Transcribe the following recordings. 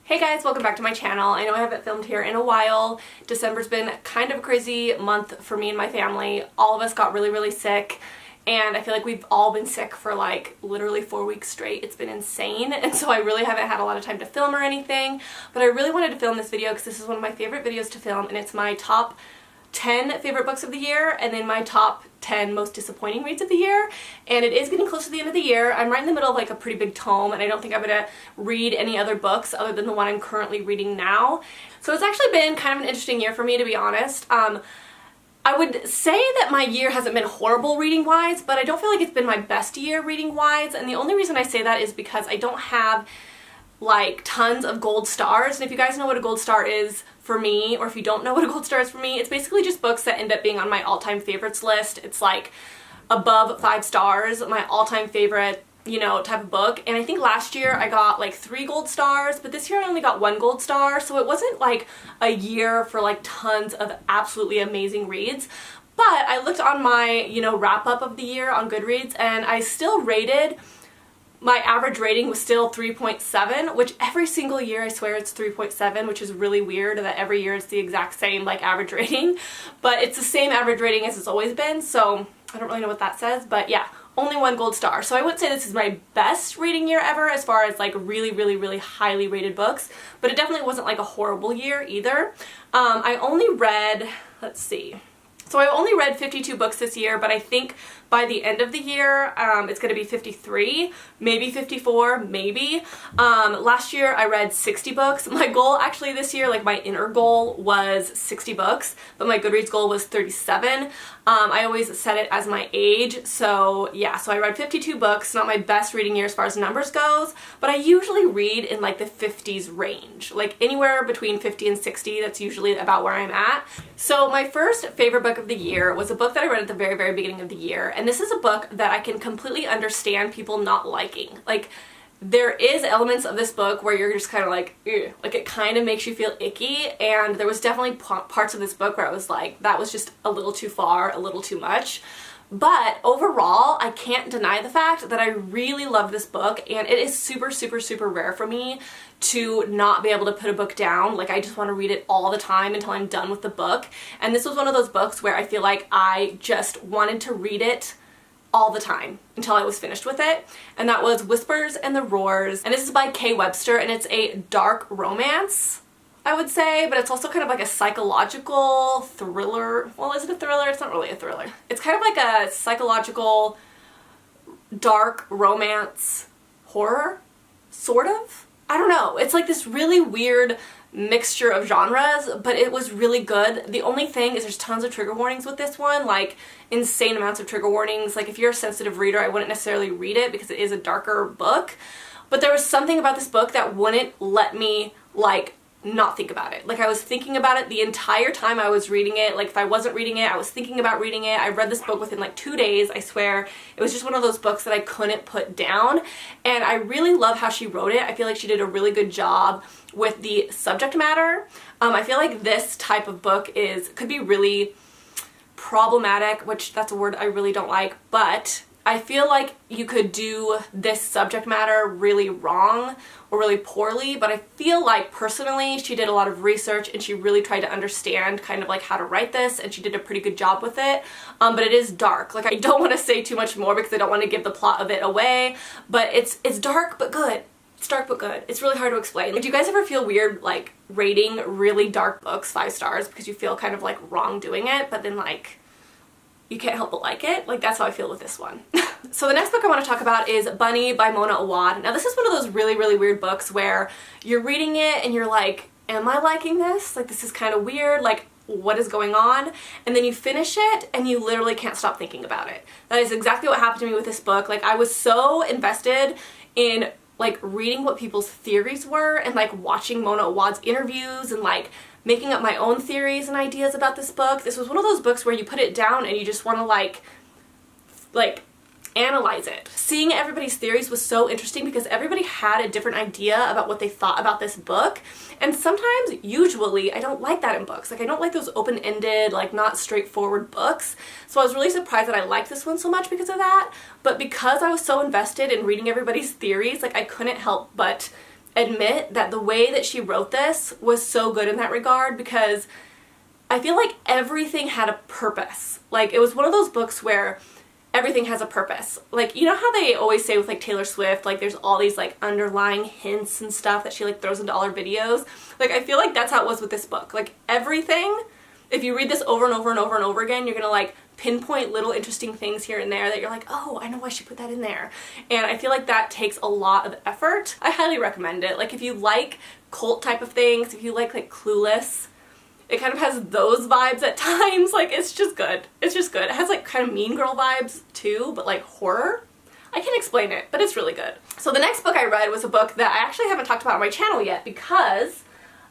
Hey guys, welcome back to my channel. I know I haven't filmed here in a while. December's been kind of a crazy month for me and my family. All of us got really sick, and I feel like we've all been sick for like literally 4 weeks straight. It's been insane, and so I really haven't had a lot of time to film or anything, but I really wanted to film this video because this is one of my favorite videos to film, and it's my top 10 favorite books of the year and then my top 10 most disappointing reads of the year. And it is getting close to the end of the year. I'm right in the middle of like a pretty big tome, and I don't think I'm gonna read any other books other than the one I'm currently reading now. So it's actually been kind of an interesting year for me, to be honest. I would say that my year hasn't been horrible reading wise, but I don't feel like it's been my best year reading wise, and the only reason I say that is because I don't have like tons of gold stars. And if you guys know what a gold star is for me, or if you don't know what a gold star is for me, it's basically just books that end up being on my all-time favorites list. It's like above 5 stars, my all-time favorite, you know, type of book. And I think last year I got like 3 gold stars, but this year I only got 1 gold star, so it wasn't like a year for like tons of absolutely amazing reads. But I looked on my, you know, wrap up of the year on Goodreads, and I still rated, my average rating was still 3.7, which every single year I swear it's 3.7, which is really weird that every year it's the exact same like average rating, but it's the same average rating as it's always been, so I don't really know what that says, but yeah, only 1 gold star. So I wouldn't say this is my best reading year ever as far as like really highly rated books, but it definitely wasn't like a horrible year either. I only read, let's see, so I only read 52 books this year, but I think by the end of the year, it's going to be 53, maybe 54, maybe. Last year I read 60 books. My goal actually this year, like my inner goal, was 60 books, but my Goodreads goal was 37. I always set it as my age, so yeah, so I read 52 books, not my best reading year as far as numbers goes, but I usually read in like the 50s range, like anywhere between 50 and 60, that's usually about where I'm at. So my first favorite book of the year was a book that I read at the very beginning of the year, and this is a book that I can completely understand people not liking. Like, there is elements of this book where you're just kind of like, ew, like it kind of makes you feel icky, and there was definitely parts of this book where I was like, that was just a little too far, a little too much. But overall, I can't deny the fact that I really love this book, and it is super rare for me to not be able to put a book down. Like, I just want to read it all the time until I'm done with the book. And this was one of those books where I feel like I just wanted to read it all the time until I was finished with it, and that was Whispers and the Roars, and this is by Kay Webster, and it's a dark romance, I would say, but it's also kind of like a psychological thriller. Well, is it a thriller? It's not really a thriller. It's kind of like a psychological dark romance horror, sort of. I don't know. It's like this really weird mixture of genres, but it was really good. The only thing is there's tons of trigger warnings with this one, like insane amounts of trigger warnings. Like, if you're a sensitive reader, I wouldn't necessarily read it because it is a darker book, but there was something about this book that wouldn't let me like not think about it. Like, I was thinking about it the entire time I was reading it. Like, if I wasn't reading it, I was thinking about reading it. I read this book within like 2 days, I swear. It was just one of those books that I couldn't put down, and I really love how she wrote it. I feel like she did a really good job with the subject matter. I feel like this type of book could be really problematic, which that's a word I really don't like, but I feel like you could do this subject matter really wrong or really poorly, but I feel like personally she did a lot of research and she really tried to understand kind of like how to write this, and she did a pretty good job with it. But it is dark. Like, I don't want to say too much more because I don't want to give the plot of it away, but it's dark but good. It's dark but good. It's really hard to explain. Like, do you guys ever feel weird like rating really dark books 5 stars because you feel kind of like wrong doing it, but then like you can't help but like it? Like, that's how I feel with this one. So the next book I want to talk about is Bunny by Mona Awad. Now, this is one of those really weird books where you're reading it and you're like, am I liking this? Like, this is kind of weird. Like, what is going on? And then you finish it and you literally can't stop thinking about it. That is exactly what happened to me with this book. Like, I was so invested in like reading what people's theories were and like watching Mona Awad's interviews and like making up my own theories and ideas about this book. This was one of those books where you put it down and you just want to like analyze it. Seeing everybody's theories was so interesting because everybody had a different idea about what they thought about this book, and sometimes, usually, I don't like that in books. Like, I don't like those open-ended, like, not straightforward books, so I was really surprised that I liked this one so much because of that, but because I was so invested in reading everybody's theories, like, I couldn't help but admit that the way that she wrote this was so good in that regard, because I feel like everything had a purpose. Like, it was one of those books where everything has a purpose. Like, you know how they always say with like Taylor Swift, like there's all these like underlying hints and stuff that she like throws into all her videos? Like, I feel like that's how it was with this book. Like, everything, if you read this over and over and over and over again, you're gonna like pinpoint little interesting things here and there that you're like, oh, I know why she put that in there. And I feel like that takes a lot of effort. I highly recommend it. Like, if you like cult type of things, if you like Clueless, it kind of has those vibes at times. Like, it's just good. It's just good. It has like kind of Mean Girl vibes too, but like horror. I can't explain it, but it's really good. So the next book I read was a book that I actually haven't talked about on my channel yet, because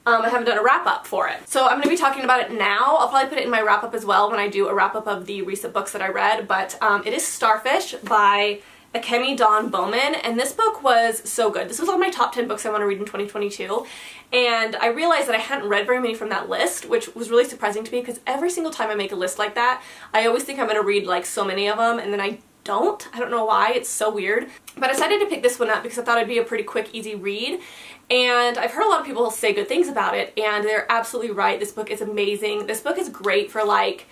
I haven't done a wrap-up for it. So I'm going to be talking about it now. I'll probably put it in my wrap-up as well when I do a wrap-up of the recent books that I read, but it is Starfish by Akemi Dawn Bowman, and this book was so good. This was on my top 10 books I want to read in 2022, and I realized that I hadn't read very many from that list, which was really surprising to me, because every single time I make a list like that, I always think I'm going to read like so many of them, and then I don't. I don't know why. It's so weird. But I decided to pick this one up because I thought it'd be a pretty quick, easy read. And I've heard a lot of people say good things about it, and they're absolutely right. This book is amazing. This book is great for like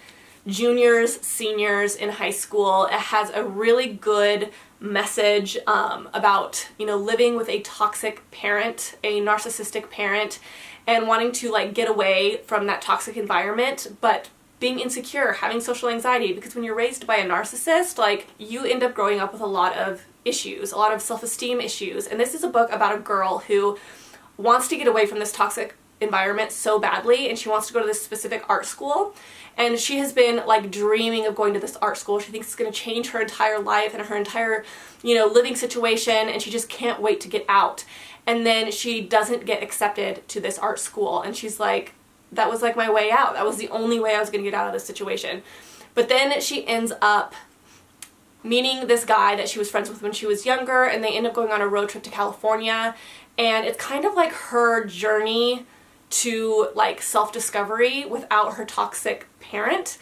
juniors, seniors in high school. It has a really good message about, you know, living with a toxic parent, a narcissistic parent, and wanting to like get away from that toxic environment, but being insecure, having social anxiety, because when you're raised by a narcissist, like, you end up growing up with a lot of issues, a lot of self-esteem issues. And this is a book about a girl who wants to get away from this toxic environment so badly, and she wants to go to this specific art school. And she has been like dreaming of going to this art school. She thinks it's going to change her entire life and her entire, you know, living situation, and she just can't wait to get out. And then she doesn't get accepted to this art school, and she's like, that was like my way out. That was the only way I was going to get out of this situation. But then she ends up meeting this guy that she was friends with when she was younger, and they end up going on a road trip to California, and it's kind of like her journey to like self-discovery without her toxic parent,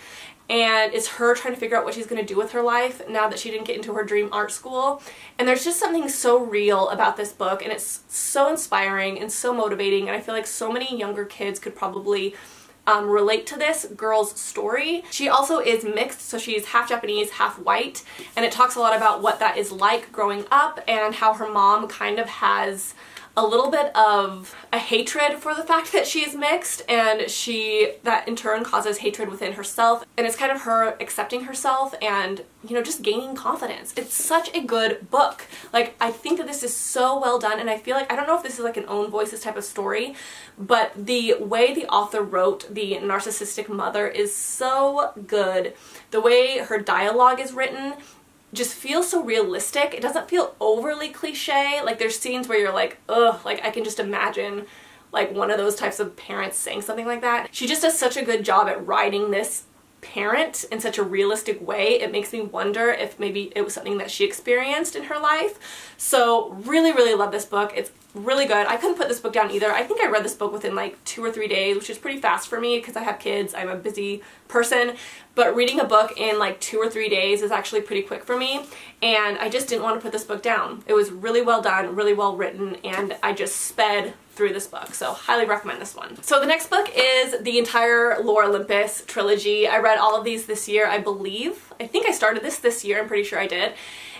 and it's her trying to figure out what she's going to do with her life now that she didn't get into her dream art school. And there's just something so real about this book, and it's so inspiring and so motivating, and I feel like so many younger kids could probably relate to this girl's story. She also is mixed, so she's half Japanese, half white, and it talks a lot about what that is like growing up and how her mom kind of has a little bit of a hatred for the fact that she is mixed, and that in turn causes hatred within herself, and it's kind of her accepting herself and, you know, just gaining confidence. It's such a good book. Like, I think that this is so well done, and I feel like, I don't know if this is like an own voices type of story, but the way the author wrote the narcissistic mother is so good. The way her dialogue is written just feels so realistic. It doesn't feel overly cliche. Like, there's scenes where you're like, ugh, like I can just imagine like one of those types of parents saying something like that. She just does such a good job at writing this parent in such a realistic way. It makes me wonder if maybe it was something that she experienced in her life. So really, really love this book. It's really good. I couldn't put this book down either. I think I read this book within like 2 or 3 days, which is pretty fast for me because I have kids. I'm a busy person, but reading a book in like 2 or 3 days is actually pretty quick for me, and I just didn't want to put this book down. It was really well done, really well written, and I just sped through this book, so highly recommend this one. So the next book is the entire Olympus Trilogy. I read all of these this year, I believe. I think I started this year, I'm pretty sure I did.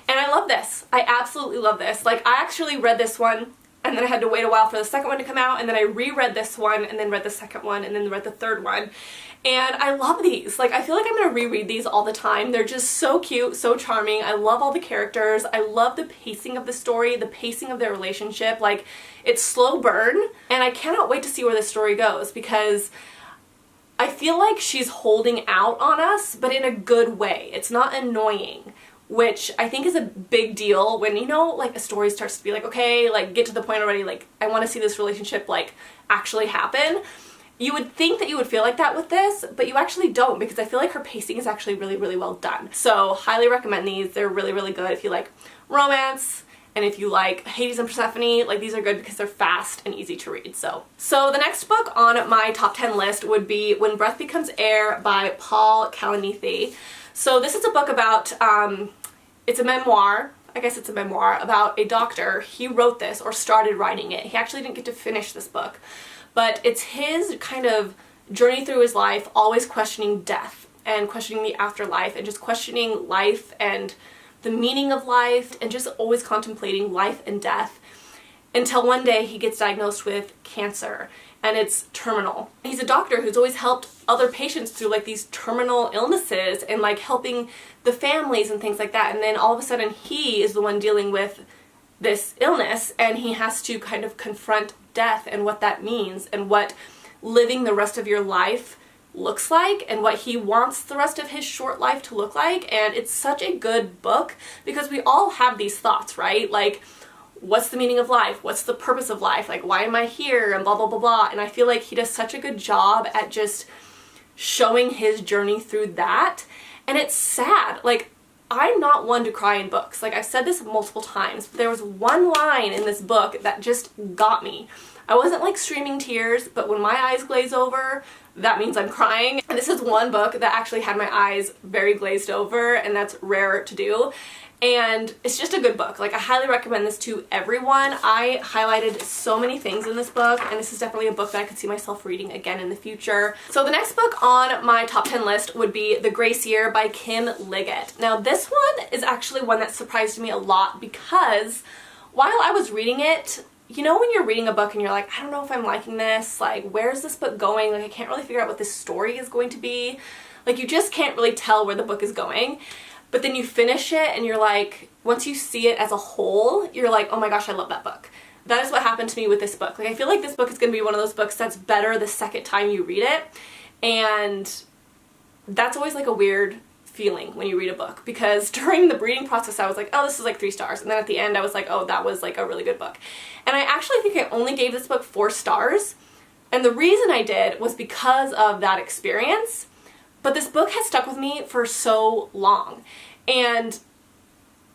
And I love this. I absolutely love this. Like, I actually read this one, and then I had to wait a while for the second one to come out, and then I reread this one, and then read the second one, and then read the third one. And I love these. Like, I feel like I'm gonna reread these all the time. They're just so cute, so charming. I love all the characters. I love the pacing of the story, the pacing of their relationship. Like, it's slow burn, and I cannot wait to see where this story goes, because I feel like she's holding out on us, but in a good way. It's not annoying, which I think is a big deal when, you know, like a story starts to be like, okay, like get to the point already, like I want to see this relationship like actually happen. You would think that you would feel like that with this, but you actually don't, because I feel like her pacing is actually really, really well done. So highly recommend these. They're really, really good if you like romance, and if you like Hades and Persephone. Like, these are good because they're fast and easy to read. So the next book on my top 10 list would be When Breath Becomes Air by Paul Kalanithi. So this is a book about, it's a memoir I guess it's a memoir about a doctor. He wrote this, or started writing it. He actually didn't get to finish this book, but it's his kind of journey through his life, always questioning death and questioning the afterlife and just questioning life and the meaning of life and just always contemplating life and death, until one day he gets diagnosed with cancer, and it's terminal. He's a doctor who's always helped other patients through like these terminal illnesses and like helping the families and things like that, and then all of a sudden he is the one dealing with this illness, and he has to kind of confront death and what that means and what living the rest of your life looks like and what he wants the rest of his short life to look like. And it's such a good book because we all have these thoughts, right? Like, what's the meaning of life? What's the purpose of life? Like, why am I here? And blah, blah, blah, blah. And I feel like he does such a good job at just showing his journey through that. And it's sad. Like, I'm not one to cry in books. Like, I've said this multiple times, but there was one line in this book that just got me. I wasn't like streaming tears, but when my eyes glaze over, that means I'm crying. And this is one book that actually had my eyes very glazed over, and that's rare to do. And it's just a good book. Like, I highly recommend this to everyone. I highlighted so many things in this book, and this is definitely a book that I could see myself reading again in the future. So the next book on my top 10 list would be The Graceier by Kim Liggett. Now, this one is actually one that surprised me a lot because while I was reading it, you know when you're reading a book and you're like, I don't know if I'm liking this, like, where's this book going? Like, I can't really figure out what this story is going to be. Like, you just can't really tell where the book is going. But then you finish it and you're like, once you see it as a whole, you're like, oh my gosh, I love that book. That is what happened to me with this book. Like, I feel like this book is going to be one of those books that's better the second time you read it. And that's always like a weird feeling when you read a book, because during the reading process I was like, oh, this is like 3 stars, and then at the end I was like, oh, that was like a really good book. And I actually think I only gave this book 4 stars, and the reason I did was because of that experience. But this book has stuck with me for so long, and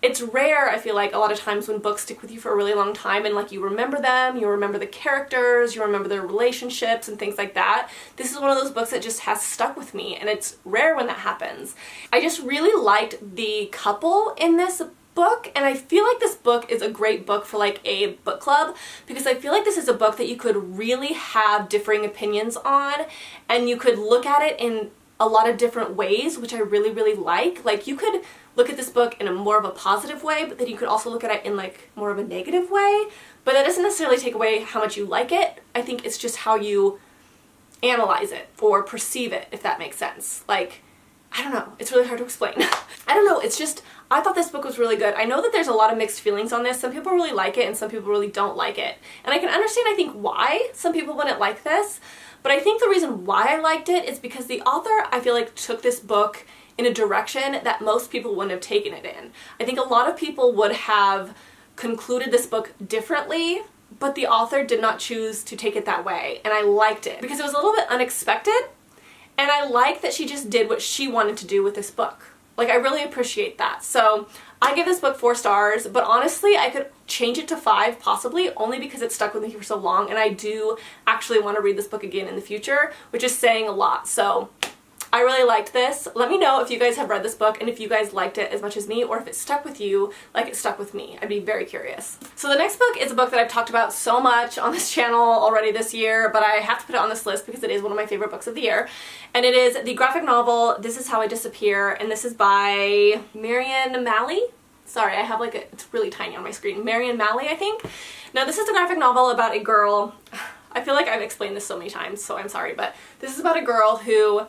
it's rare, I feel like, a lot of times when books stick with you for a really long time and like you remember them, you remember the characters, you remember their relationships and things like that. This is one of those books that just has stuck with me, and it's rare when that happens. I just really liked the couple in this book, and I feel like this book is a great book for like a book club, because I feel like this is a book that you could really have differing opinions on, and you could look at it in a lot of different ways, which I really, really like. Like, you could look at this book in a more of a positive way, but then you could also look at it in like more of a negative way. But that doesn't necessarily take away how much you like it. I think it's just how you analyze it or perceive it, if that makes sense. Like, I don't know. It's really hard to explain. I don't know. It's just, I thought this book was really good. I know that there's a lot of mixed feelings on this. Some people really like it and some people really don't like it. And I can understand, I think, why some people wouldn't like this. But I think the reason why I liked it is because the author, I feel like, took this book in a direction that most people wouldn't have taken it in. I think a lot of people would have concluded this book differently, but the author did not choose to take it that way. And I liked it because it was a little bit unexpected. And I like that she just did what she wanted to do with this book. Like, I really appreciate that. So I give this book 4 stars, but honestly, I could change it to 5 possibly, only because it stuck with me for so long, and I do actually want to read this book again in the future, which is saying a lot. So I really liked this. Let me know if you guys have read this book and if you guys liked it as much as me, or if it stuck with you like it stuck with me. I'd be very curious. So the next book is a book that I've talked about so much on this channel already this year, but I have to put it on this list because it is one of my favorite books of the year. And it is the graphic novel This Is How I Disappear, and this is by Marian Malley. Sorry, I have like it's really tiny on my screen. Marian Malley, I think. Now, this is a graphic novel about a girl. I feel like I've explained this so many times, so I'm sorry, but this is about a girl who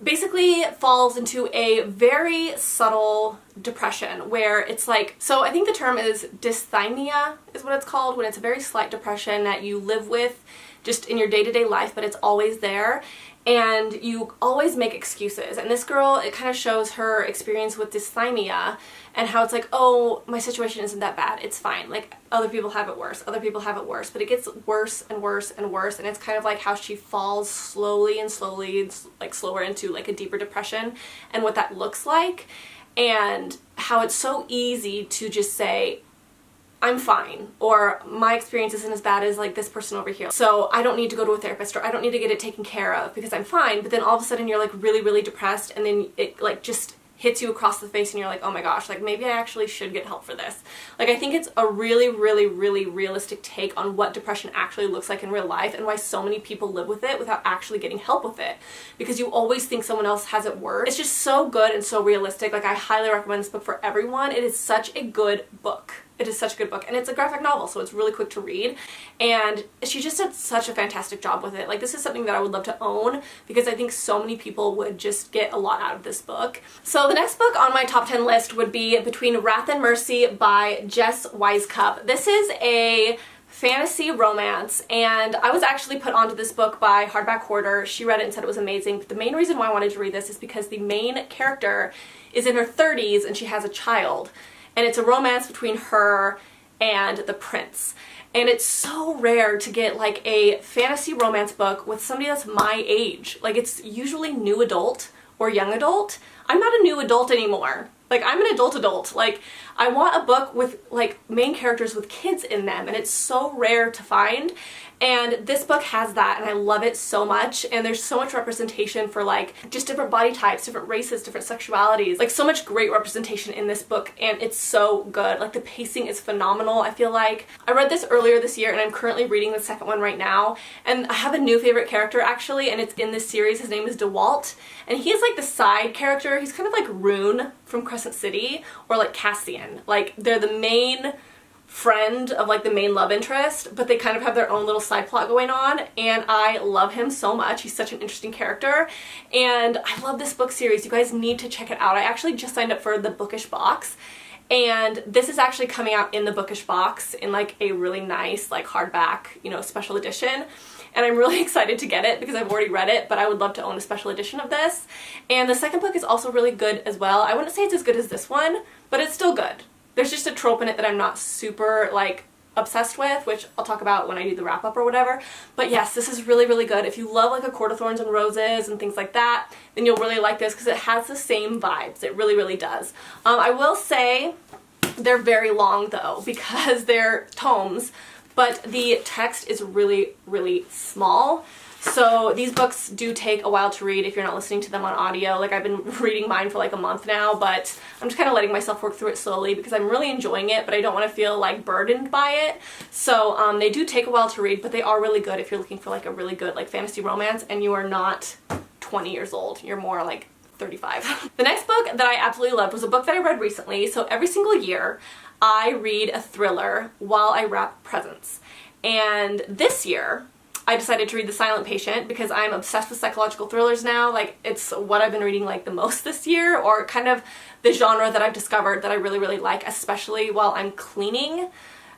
basically falls into a very subtle depression where it's like, so I think the term is dysthymia is what it's called, when it's a very slight depression that you live with just in your day-to-day life, but it's always there. And you always make excuses. And this girl, it kind of shows her experience with dysthymia and how it's like, oh, my situation isn't that bad. It's fine. Like, other people have it worse. Other people have it worse. But it gets worse and worse and worse. And it's kind of like how she falls slowly and slowly, like slower into like a deeper depression and what that looks like. And how it's so easy to just say, I'm fine, or my experience isn't as bad as like this person over here, so I don't need to go to a therapist, or I don't need to get it taken care of because I'm fine. But then all of a sudden you're like really, really depressed, and then it like just hits you across the face and you're like, oh my gosh, like maybe I actually should get help for this. Like I think it's a really, really, really realistic take on what depression actually looks like in real life and why so many people live with it without actually getting help with it, because you always think someone else has it worse. It's just so good and so realistic. Like I highly recommend this book for everyone. It is such a good book. It is such a good book, and it's a graphic novel, so it's really quick to read, and she just did such a fantastic job with it. Like this is something that I would love to own because I think so many people would just get a lot out of this book. So the next book on my top 10 list would be Between Wrath and Mercy by Jess Wisecup. This is a fantasy romance, and I was actually put onto this book by Hardback Hoarder. She read it and said it was amazing, but the main reason why I wanted to read this is because the main character is in her 30s and she has a child. And it's a romance between her and the prince. And it's so rare to get like a fantasy romance book with somebody that's my age. Like it's usually new adult or young adult. I'm not a new adult anymore. Like I'm an adult. Like I want a book with like main characters with kids in them, and it's so rare to find. And this book has that, and I love it so much. And there's so much representation for like just different body types, different races, different sexualities. Like so much great representation in this book, and it's so good. Like the pacing is phenomenal. I feel like I read this earlier this year, and I'm currently reading the second one right now. And I have a new favorite character actually, and it's in this series. His name is DeWalt, and he is like the side character. He's kind of like Rune from Crescent City, or like Cassian. Like they're the main friend of like the main love interest, but they kind of have their own little side plot going on, and I love him so much. He's such an interesting character, and I love this book series. You guys need to check it out. I actually just signed up for the Bookish box, and this is actually coming out in the Bookish box in like a really nice like hardback, you know, special edition. And I'm really excited to get it because I've already read it, but I would love to own a special edition of this. And the second book is also really good as well. I wouldn't say it's as good as this one, but it's still good. There's just a trope in it that I'm not super like obsessed with, which I'll talk about when I do the wrap up or whatever. But yes, this is really, really good. If you love like A Court of Thorns and Roses and things like that, then you'll really like this because it has the same vibes. It really, really does. I will say they're very long though because they're tomes, but the text is really, really small. So these books do take a while to read if you're not listening to them on audio. Like I've been reading mine for like a month now, but I'm just kind of letting myself work through it slowly because I'm really enjoying it, but I don't want to feel like burdened by it. So they do take a while to read, but they are really good if you're looking for like a really good like fantasy romance and you are not 20 years old. You're more like 35. The next book that I absolutely loved was a book that I read recently. So every single year I read a thriller while I wrap presents. And this year I decided to read The Silent Patient because I'm obsessed with psychological thrillers now. Like it's what I've been reading like the most this year, or kind of the genre that I've discovered that I really, really like, especially while I'm cleaning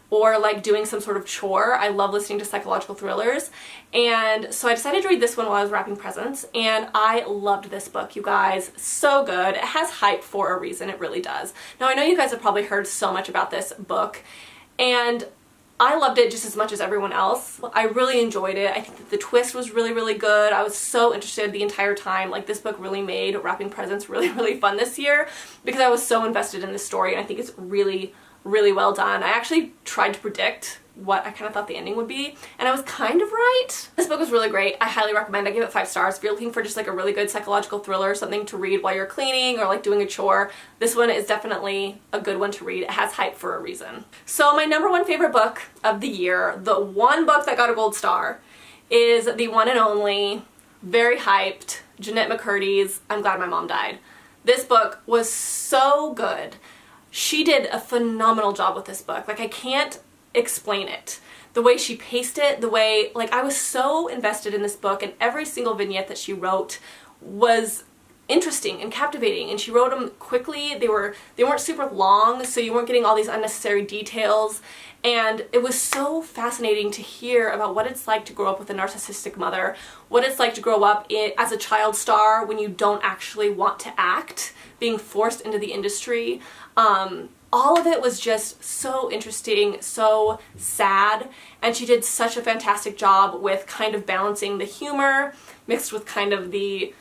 or like doing some sort of chore. I love listening to psychological thrillers. And so I decided to read this one while I was wrapping presents, and I loved this book, you guys. So good. It has hype for a reason. It really does. Now I know you guys have probably heard so much about this book, and I loved it just as much as everyone else. I really enjoyed it. I think that the twist was really, really good. I was so interested the entire time. Like this book really made wrapping presents really, really fun this year because I was so invested in this story, and I think it's really, really well done. I actually tried to predict what I kind of thought the ending would be, and I was kind of right. This book was really great. I highly recommend. I give it 5 stars. If you're looking for just like a really good psychological thriller, something to read while you're cleaning or like doing a chore, this one is definitely a good one to read. It has hype for a reason. So my number 1 favorite book of the year, the one book that got a gold star, is the one and only, very hyped, Jennette McCurdy's I'm Glad My Mom Died. This book was so good. She did a phenomenal job with this book. Like I can't explain it. The way she paced it, the way, like I was so invested in this book, and every single vignette that she wrote was interesting and captivating, and she wrote them quickly. They weren't super long, so you weren't getting all these unnecessary details, and it was so fascinating to hear about what it's like to grow up with a narcissistic mother, what it's like to grow up as a child star when you don't actually want to act, being forced into the industry. All of it was just so interesting, so sad, and she did such a fantastic job with kind of balancing the humor mixed with kind of the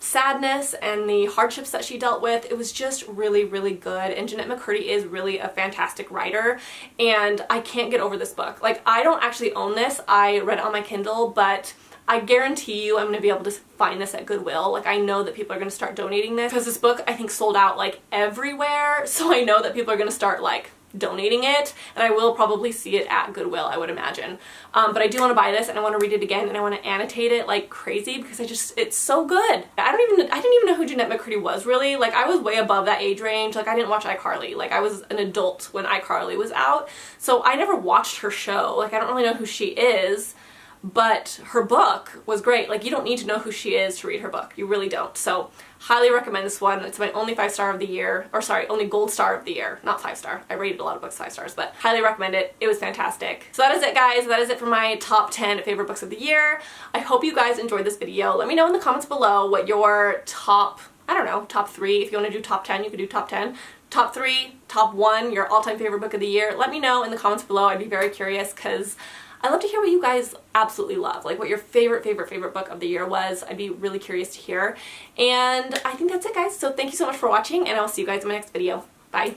sadness and the hardships that she dealt with. It was just really, really good. And Jeanette McCurdy is really a fantastic writer, and I can't get over this book. Like, I don't actually own this. I read it on my Kindle, but I guarantee you I'm going to be able to find this at Goodwill. Like, I know that people are going to start donating this because this book I think sold out like everywhere. So I know that people are going to start like donating it, and I will probably see it at Goodwill, I would imagine. But I do want to buy this, and I want to read it again, and I want to annotate it like crazy because it's so good. I didn't even know who Jeanette McCurdy was, really. Like, I was way above that age range. Like, I didn't watch iCarly. Like, I was an adult when iCarly was out, so I never watched her show. Like, I don't really know who she is, but her book was great. Like, you don't need to know who she is to read her book. You really don't. So highly recommend this one. It's my only 5-star of the year, or sorry, only gold star of the year, not 5-star. I rated a lot of books 5 stars, but highly recommend it. It was fantastic. So that is it, guys. That is it for my top 10 favorite books of the year. I hope you guys enjoyed this video. Let me know in the comments below what your top, I don't know, top 3, if you want to do top 10, you could do top 10. Top 3, top 1, your all-time favorite book of the year. Let me know in the comments below. I'd be very curious because I love to hear what you guys absolutely love, like what your favorite book of the year was. I'd be really curious to hear. And I think that's it, guys. So thank you so much for watching, and I'll see you guys in my next video.